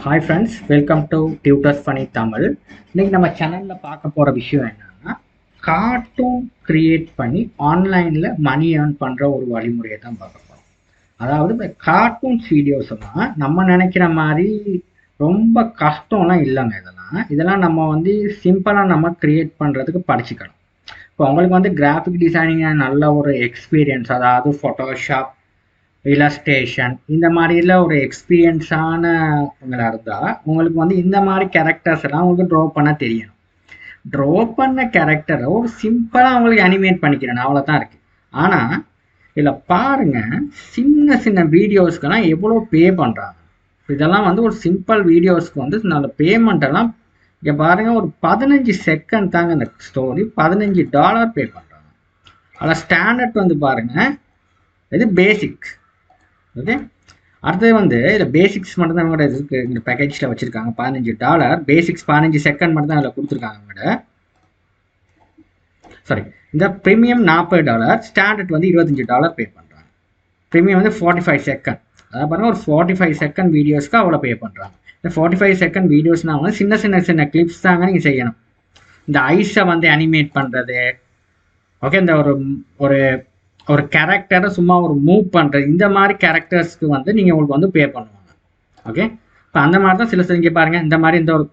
Hi friends, welcome to tutors funny Tamil. இன்னைக்கு நம்ம சேனலில் பார்க்க போகிற விஷயம் என்னன்னா, கார்ட்டூன் கிரியேட் பண்ணி ஆன்லைனில் மணி ஏர்ன் பண்ணுற ஒரு வழிமுறையை தான் பார்க்க போகிறோம். அதாவது இந்த கார்ட்டூன்ஸ் வீடியோஸ்லாம் நம்ம நினைக்கிற மாதிரி ரொம்ப கஷ்டம்லாம் இல்லைங்க. இதெல்லாம் நம்ம சிம்பிளாக நம்ம கிரியேட் பண்ணுறதுக்கு படிச்சுக்கணும். இப்போ உங்களுக்கு கிராஃபிக் டிசைனிங் நல்ல ஒரு எக்ஸ்பீரியன்ஸ், அதாவது ஃபோட்டோஷாப், இல்லஸ்ட்ரேஷன் இந்த மாதிரில ஒரு எக்ஸ்பீரியன்ஸானவங்களா இருந்தால் உங்களுக்கு இந்த மாதிரி கேரக்டர்ஸ் எல்லாம் உங்களுக்கு ட்ரா பண்ண தெரியணும். ட்ரா பண்ண கேரக்டரை ஒரு சிம்பிளாக அவங்களுக்கு அனிமேட் பண்ணிக்கிறேன், அவ்வளோதான் இருக்குது. ஆனால் இதில் பாருங்கள், சின்ன சின்ன வீடியோஸ்க்கெல்லாம் எவ்வளோ பே பண்ணுறாங்க. இதெல்லாம் ஒரு சிம்பிள் வீடியோஸ்க்கு நல்ல பேமெண்ட் எல்லாம் இங்கே பாருங்கள், ஒரு 15 செகண்ட் தாங்க இந்த ஸ்டோரி, $15 பே பண்ணுறாங்க. அதில் ஸ்டாண்டர்ட் பாருங்கள், இது பேசிக். ஓகே, அடுத்தது இதில் பேசிக்ஸ் மட்டும் தான் இருக்கு. இந்த பேக்கேஜில் வச்சுருக்காங்க $15. பேசிக்ஸ் 15 செகண்ட் மட்டும் தான் அதில் கொடுத்துருக்காங்க உங்கள்கிட்ட. சாரி, இந்த ப்ரீமியம் $40, ஸ்டாண்டர்ட் $25 பே பண்ணுறாங்க. ப்ரீமியம் 45 செகண்ட், அதாவது பாருங்கள் ஒரு 45 செகண்ட் வீடியோஸ்க்கு அவ்வளோ பே பண்ணுறாங்க. இந்த 45 செகண்ட் வீடியோஸ்னால் சின்ன சின்ன சின்ன கிளிப்ஸ் தாங்க நீங்கள் செய்யணும். இந்த ஐஸை அனிமேட் பண்ணுறது, ஓகே, இந்த ஒரு ஒரு கேரக்டரை சும்மா ஒரு மூவ் பண்ணுறது, இந்த மாதிரி கேரக்டர்ஸ்க்கு நீங்கள் உங்களுக்கு பே பண்ணுவாங்க. ஓகே, இப்போ அந்த மாதிரி தான் சில இங்கே பாருங்கள், இந்த மாதிரி இந்த ஒரு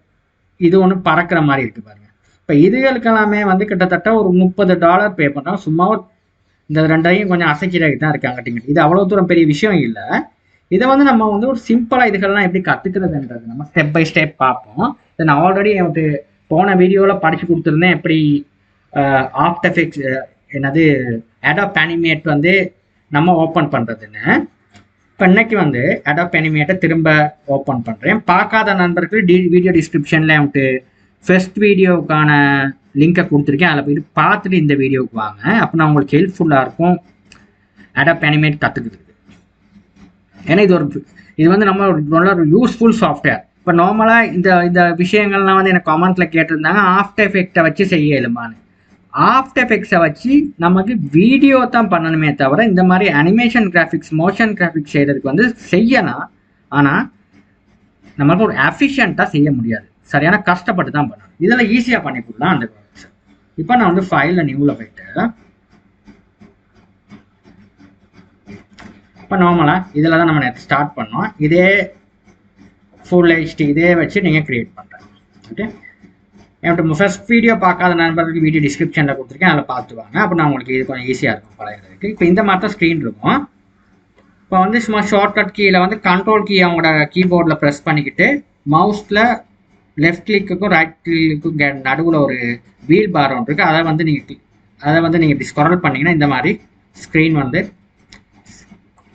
இது ஒன்று பறக்கிற மாதிரி இருக்குது பாருங்கள். இப்போ இதுகளுக்கெல்லாமே கிட்டத்தட்ட ஒரு $30 பே பண்ணுறோம். சும்மா இந்த ரெண்டையும் கொஞ்சம் அசைக்கிறதுக்கு தான் இருக்காங்க டிக்கெட். இது அவ்வளோ தூரம் பெரிய விஷயம் இல்லை. இதை நம்ம ஒரு சிம்பிளாக இதுகள்லாம் எப்படி கற்றுக்கிறதுன்றது நம்ம ஸ்டெப் பை ஸ்டெப் பார்ப்போம். இதை நான் ஆல்ரெடி போன வீடியோவில் படித்து கொடுத்துருந்தேன், எப்படி ஆஃப்டர் எஃபெக்ட்ஸ் என்னது அடாப் அனிமேட் நம்ம ஓப்பன் பண்ணுறதுன்னு. இப்போ இன்னைக்கு அடாப் அனிமேட்டை திரும்ப ஓப்பன் பண்ணுறேன். பார்க்காத நண்பர்கள் வீடியோ டிஸ்கிரிப்ஷனில் ஃபர்ஸ்ட் வீடியோவுக்கான லிங்கை கொடுத்துருக்கேன். அதில் போய்ட்டு பார்த்துட்டு இந்த வீடியோவுக்கு வாங்க. அப்போ நான் உங்களுக்கு ஹெல்ப்ஃபுல்லாக இருக்கும் அடாப் அனிமேட் கற்றுக்கிறதுக்கு. ஏன்னா இது நம்ம நல்ல ஒரு யூஸ்ஃபுல் சாஃப்ட்வேர். இப்போ நார்மலாக இந்த விஷயங்கள்லாம் எனக்கு கமெண்ட்டில் கேட்டிருந்தாங்க, ஆஃப்டர் எஃபெக்டை வச்சு செய்ய இயலுமான்னு. ஆஃப்டர் எஃபெக்ட்ஸை வச்சு நமக்கு வீடியோ தான் பண்ணணுமே தவிர இந்த மாதிரி அனிமேஷன் கிராஃபிக்ஸ், மோஷன் கிராஃபிக்ஸ் செய்கிறதுக்கு செய்யலாம். ஆனால் நம்மளுக்கு ஒரு எஃபிஷியண்ட்டாக செய்ய முடியாது, சரியான கஷ்டப்பட்டு தான் பண்ணணும். இதில் ஈஸியாக பண்ணி கொடுக்கலாம் அந்த ஒர்க்ஸ். இப்போ நான் ஃபைலில் நியூவில் போயிட்டு இப்போ நார்மலாக இதில் தான் நம்ம ஸ்டார்ட் பண்ணோம். இதே ஃபுல் ஹெச்டி இதே வச்சு நீங்கள் க்ரியேட் பண்ணுறேன். ஓகே, என்கிட்ட ஃபர்ஸ்ட் வீடியோ பார்க்காத நண்பர்களுக்கு வீடியோ டிஸ்கிரிப்ஷனில் கொடுத்துருக்கேன், அதில் பார்த்துவாங்க. அப்போ நான் உங்களுக்கு இது கொஞ்சம் ஈஸியாக இருக்கும் பழகிறதுக்கு. இப்போ இந்த மாதிரி தான் ஸ்க்ரீன் இருக்கும். இப்போ சும்மா ஷார்ட்கட் கீயில் கண்ட்ரோல் கீ அவங்களோட கீபோர்டில் ப்ரெஸ் பண்ணிக்கிட்டு மவுஸில் லெஃப்ட் கிளிக்குக்கும் ரைட் கிளிக்குக்கும் நடுவில் ஒரு வீல் பார் ஒன்று இருக்குது. அதை நீங்கள் இப்படி ஸ்க்ரோல் பண்ணிங்கன்னா இந்த மாதிரி ஸ்க்ரீன்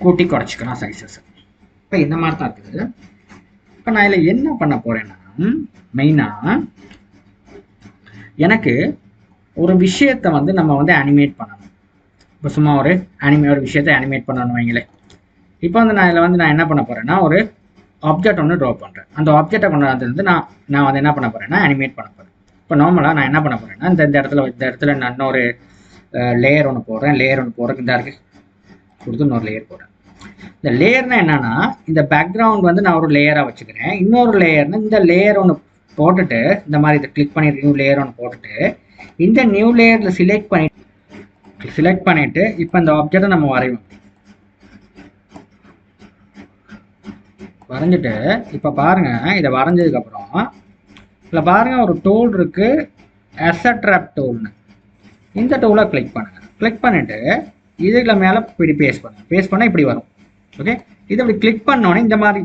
கூட்டி குறைச்சிக்கலாம் சைஸஸ். இப்போ இந்த மாதிரி தான் இருக்குது. இப்போ நான் இதில் என்ன பண்ண போகிறேன்னா, மெயினாக எனக்கு ஒரு விஷயத்தை நம்ம அனிமேட் பண்ணணும். இப்போ சும்மா ஒரு விஷயத்தை அனிமேட் பண்ணணும் வைங்களேன். இப்போ நான் இதில் நான் என்ன பண்ண போகிறேன்னா, ஒரு ஆப்ஜெக்ட் ஒன்று ட்ரா பண்ணுறேன். அந்த ஆப்ஜெக்டை கொண்டு நான் என்ன பண்ண போகிறேன்னா அனிமேட் பண்ண போகிறேன். இப்போ நார்மலாக நான் என்ன பண்ண போகிறேன்னா, இந்த இடத்துல நான் இன்னொரு லேயர் ஒன்று போடுறேன். இந்த இருக்கு கொடுத்து இன்னொரு லேயர் போடுறேன். இந்த லேயர்னா என்னன்னா, இந்த பேக்ரவுண்ட் நான் ஒரு லேயராக வச்சுக்கிறேன். இன்னொரு லேயர்னா இந்த லேயர் ஒன்று போட்டுட்டு இந்த மாதிரி இதை கிளிக் பண்ணி நியூ லேயர் ஒன்று போட்டுட்டு இந்த நியூ லேயரில் செலக்ட் பண்ணிட்டு இப்போ இந்த ஆப்ஜெக்டை நம்ம வரைஞ்சிட்டு இப்போ பாருங்க, இதை வரைஞ்சதுக்கப்புறம் இதில் பாருங்க ஒரு டூல் இருக்கு, அசெட் ட்ராப் டூல்னு. இந்த டூலை கிளிக் பண்ணுங்க. கிளிக் பண்ணிட்டு இதுல மேலே இப்படி பேஸ்ட் பண்ணால் இப்படி வரும். ஓகே, இதை இப்படி கிளிக் பண்ணோன்னே இந்த மாதிரி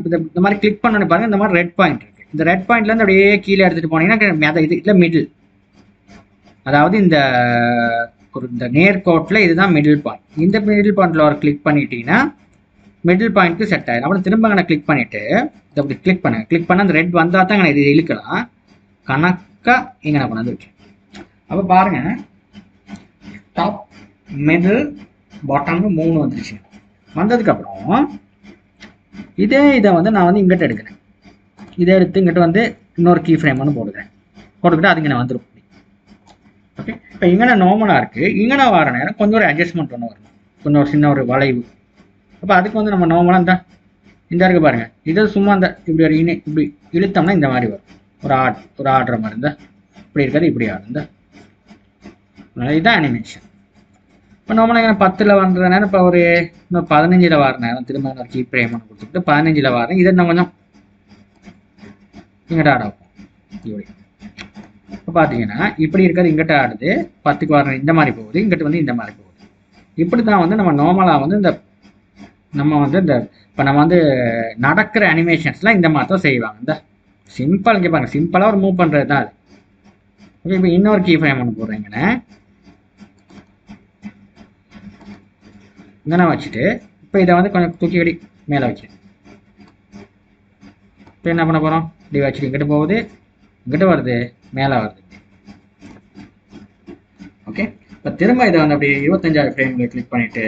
கிளிக் பண்ணோன்னே பாருங்க, இந்த மாதிரி ரெட் பாயிண்ட் இருக்கு. இந்த ரெட் பாயிண்ட்லேருந்து அப்படியே கீழே எடுத்துகிட்டு போனீங்கன்னா இதில் மிடில், அதாவது இந்த நேர்கோட்டில் இதுதான் மிடில் பாயிண்ட். இந்த மிடில் பாயிண்டில் ஒரு கிளிக் பண்ணிட்டீங்கன்னா மிடில் பாயிண்ட்க்கு செட் ஆயிடும். அப்புறம் திரும்ப நான் கிளிக் பண்ணிவிட்டு இதை அப்படி கிளிக் பண்ண அந்த ரெட் வந்தால் தான் இது இழுக்கலாம். கணக்காக இங்கே நான் கொண்டாந்து வச்சேன். அப்போ பாருங்கள், டாப் மிடில் பாட்டம்னு 3 வந்துருச்சு. வந்ததுக்கப்புறம் இதை நான் இங்கிட்ட எடுக்கிறேன். இதை எடுத்து இங்கிட்ட இன்னொரு கீ ஃப்ரேம் ஒன்று போட்டுக்கிட்டு அது இங்கே வந்துடும். ஓகே, இப்போ இங்கே நார்மலாக இருக்குது. இங்கே வர நேரம் கொஞ்சம் ஒரு அட்ஜஸ்ட்மெண்ட் ஒன்று வரணும், கொஞ்சம் ஒரு சின்ன ஒரு வளைவு. அப்போ அதுக்கு நம்ம நார்மலாக இந்த இருக்கு பாருங்கள், இதை சும்மா அந்த இப்படி ஒரு இப்படி இழுத்தோம்னா இந்த மாதிரி வரும். ஒரு ஆடுற மாதிரி இருந்தால் இப்படி இருக்காது, இப்படி ஆடுந்த இதுதான் அனிமேஷன். இப்போ நம்மளுக்கு 10ல் வர நேரம் இப்போ ஒரு இன்னும் 15ல் வர நேரம் திரும்ப ஒரு கீ ஃப்ரேம் ஒன்று கொடுத்துட்டு 15ல் வரேன். இதை நம்ம கொஞ்சம் இங்கிட்ட ஆட வைப்போம். இப்படி இப்போ பார்த்தீங்கன்னா இப்படி இருக்கிறது இங்கிட்ட ஆடுது, 10க்கு வர இந்த மாதிரி போகுது, இங்கிட்ட வந்து இந்த மாதிரி போகுது. இப்படி தான் வந்து நம்ம நார்மலாக வந்து இந்த இப்போ நம்ம வந்து நடக்கிற அனிமேஷன்ஸ்லாம் இந்த மாதிரி தான் செய்வாங்க. இந்த சிம்பிள் இங்கே பாருங்கள், சிம்பிளாக ஒரு மூவ் பண்ணுறது தான் அது. ஓகே, இப்போ இன்னொரு கீ ஃப்ரேம் ஒன்று போடுறீங்கன்னு இங்கே நான் வச்சுட்டு இப்போ இதை வந்து கொஞ்சம் தூக்கி வெடி மேலே வச்சு இப்போ என்ன பண்ண போகிறோம், இப்படி வச்சுட்டு இங்கிட்ட போகுது, இங்கிட்ட வருது, மேலே வருது. ஓகே, இப்போ திரும்ப இதை வந்து அப்படியே 25வது ஃப்ரேமில் கிளிக் பண்ணிவிட்டு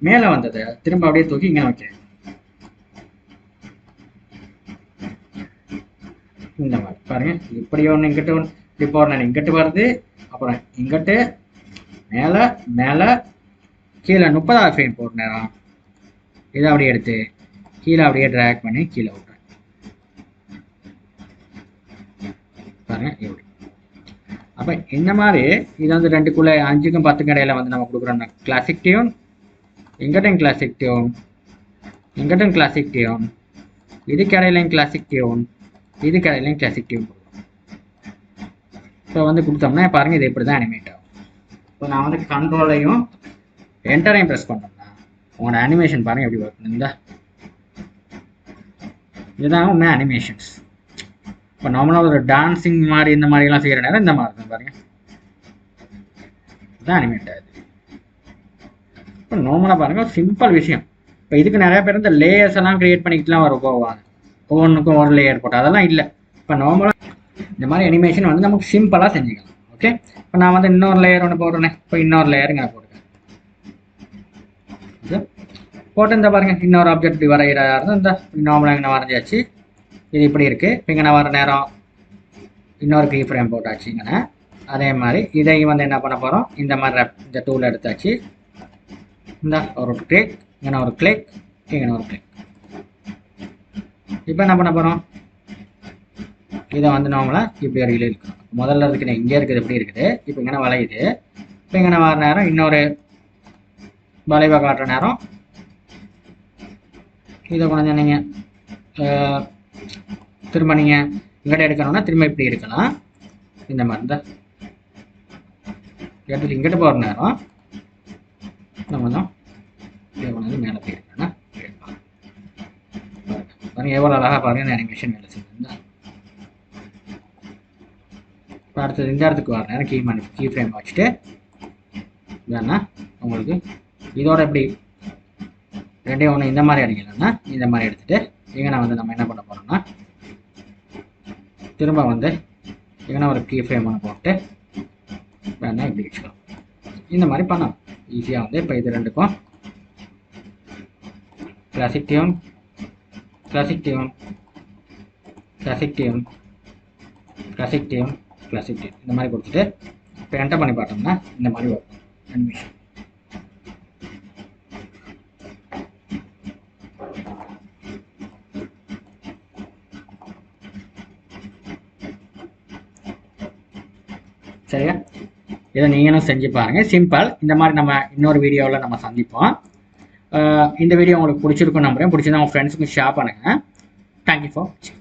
மேலே வந்ததை திரும்ப அப்படியே தூக்கி இங்கே வைக்கிறேன். இந்த மாதிரி பாருங்க, இப்படி ஒன்று இங்கிட்ட ஒன்று இப்படி போகிறேன், இங்கிட்டு வருது, அப்புறம் இங்கிட்டு மேலே மேலே கீழே 30வது ஃப்ரேம் போடுற நேரம் இதை அப்படியே எடுத்து கீழே அப்படியே ட்ராக் பண்ணி கீழே விட்றேன். பாருங்க இப்படி. அப்போ இந்த மாதிரி இது வந்து 2க்குள்ளே 5க்கும் 10க்கும் இடையில வந்து நம்ம கொடுக்குறோம்னா கிளாசிக் டியூன், இங்கிட்டும் கிளாசிக் டியூன், இங்கிட்டும் கிளாசிக் டியூன், இதுக்கு இடையிலையும் கிளாசிக் டியூன், இதுக்கு இடையிலையும் கிளாசிக் டியூன் கொடுக்குறோம். இப்போ வந்து கொடுத்தோம்னா பாருங்கள் இது இப்படி தான் அனிமேட் ஆகும். இப்போ நான் வந்து கண்ட்ரோலையும் என்டரையும் ப்ரெஸ் பண்ணோம்னா உங்களோட அனிமேஷன் பாருங்கள் எப்படி ஒர்க் பண்ணுங்க. இதுதான் உண்மையாக அனிமேஷன்ஸ். இப்போ நார்மலாக ஒரு டான்ஸிங் மாதிரி இந்த மாதிரிலாம் செய்கிற நேரம் இந்த மாதிரி இருக்கும் பாருங்கள், இதுதான் அனிமேட் ஆகுது. இப்போ நார்மலாக பாருங்கள் சிம்பிள் விஷயம். இப்போ இதுக்கு நிறைய பேர் இந்த லேயர்ஸ் எல்லாம் க்ரியேட் பண்ணிக்கிட்டுலாம் போவாங்க, ஒவ்வொன்றுக்கும் ஒரு லேயர் போட்டு, அதெல்லாம் இல்லை. இப்போ நார்மலாக இந்த மாதிரி அனிமேஷன் வந்து நமக்கு சிம்பிளாக செஞ்சுக்கலாம். ஓகே, இப்போ நான் வந்து இன்னொரு லேயர் ஒன்று போடுறேன். இப்போ இன்னொரு லேயருங்க நான் போட்டுக்கேன், போட்டு இந்த பாருங்க இன்னொரு ஆப்ஜெக்ட் இப்படி வரைகிறதா இருந்தால் இந்த நார்மலாக இங்கே வரைஞ்சாச்சு. இது இப்படி இருக்குது. இப்போ இங்கே நான் வர நேரம் இன்னொரு கீ ஃப்ரேம் போட்டாச்சுங்கன்னா அதே மாதிரி இதையும் வந்து என்ன பண்ண போகிறோம், இந்த மாதிரி இந்த டூல் எடுத்தாச்சு. இந்த ஒரு கிளிக், இங்கே ஒரு கிளிக், இங்கே ஒரு கிளிக். இப்போ என்ன பண்ண போகிறோம், இதை வந்து நார்மலாக இப்படி ஒரு இழுக்கணும். முதல்ல இருக்குது இங்கே இருக்குது, எப்படி இருக்குது, இப்போ இங்கே வளையுது. இப்போ இங்கே வர நேரம் இன்னொரு வளைவாக காட்டுற நேரம் இதை கொஞ்சம் நீங்கள் திரும்ப நீங்கள் இங்கிட்ட எடுக்கணும்னா திரும்ப இப்படி எடுக்கலாம். இந்த மாதிரி தான் எடுத்துட்டு இங்கிட்ட போகிற நேரம் நம்ம கொஞ்சம் இதை கொண்டு மேலே போய் எடுக்கணும்னா எடுக்கலாம். பாருங்கள் எவ்வளோ அழகாக பாருங்கள் அனிமேஷன் வேலை செய்யுதுங்க. இப்போ அடுத்தது இந்த இடத்துக்கு வர நேரம் கீ ஃப்ரேம் வச்சுட்டு இல்லைன்னா உங்களுக்கு இதோட எப்படி 2 ஒன்று இந்த மாதிரி அடிக்கலன்னா இந்த மாதிரி எடுத்துகிட்டு இங்கே நான் வந்து நம்ம என்ன பண்ண போகிறோம்னா திரும்ப வந்து இங்கே ஒரு கீ ஃப்ரேம் ஒன்று போட்டு வேணா இப்படி வச்சுக்கலாம். இந்த மாதிரி பண்ணலாம் ஈஸியாக வந்து. இப்போ இது 2க்கும் classic tune, classic tune, classic tune, classic tune, classic tune இந்த மாதிரி கொடுத்துட்டு இப்போ என்டர் பண்ணி பார்த்தோம்னா இந்த மாதிரி வரும் அனிமேஷன். சரியா, இதை நீங்களும் செஞ்சு பாருங்கள், சிம்பிள். இந்த மாதிரி நம்ம இன்னொரு வீடியோவில் நம்ம சந்திப்போம். இந்த வீடியோ உங்களுக்கு பிடிச்சிருக்கும் நம்புறேன். பிடிச்சிருந்தா உங்கள் ஃப்ரெண்ட்ஸுக்கும் ஷேர் பண்ணுங்கள். தேங்க்யூ ஃபார் வாட்சிங்.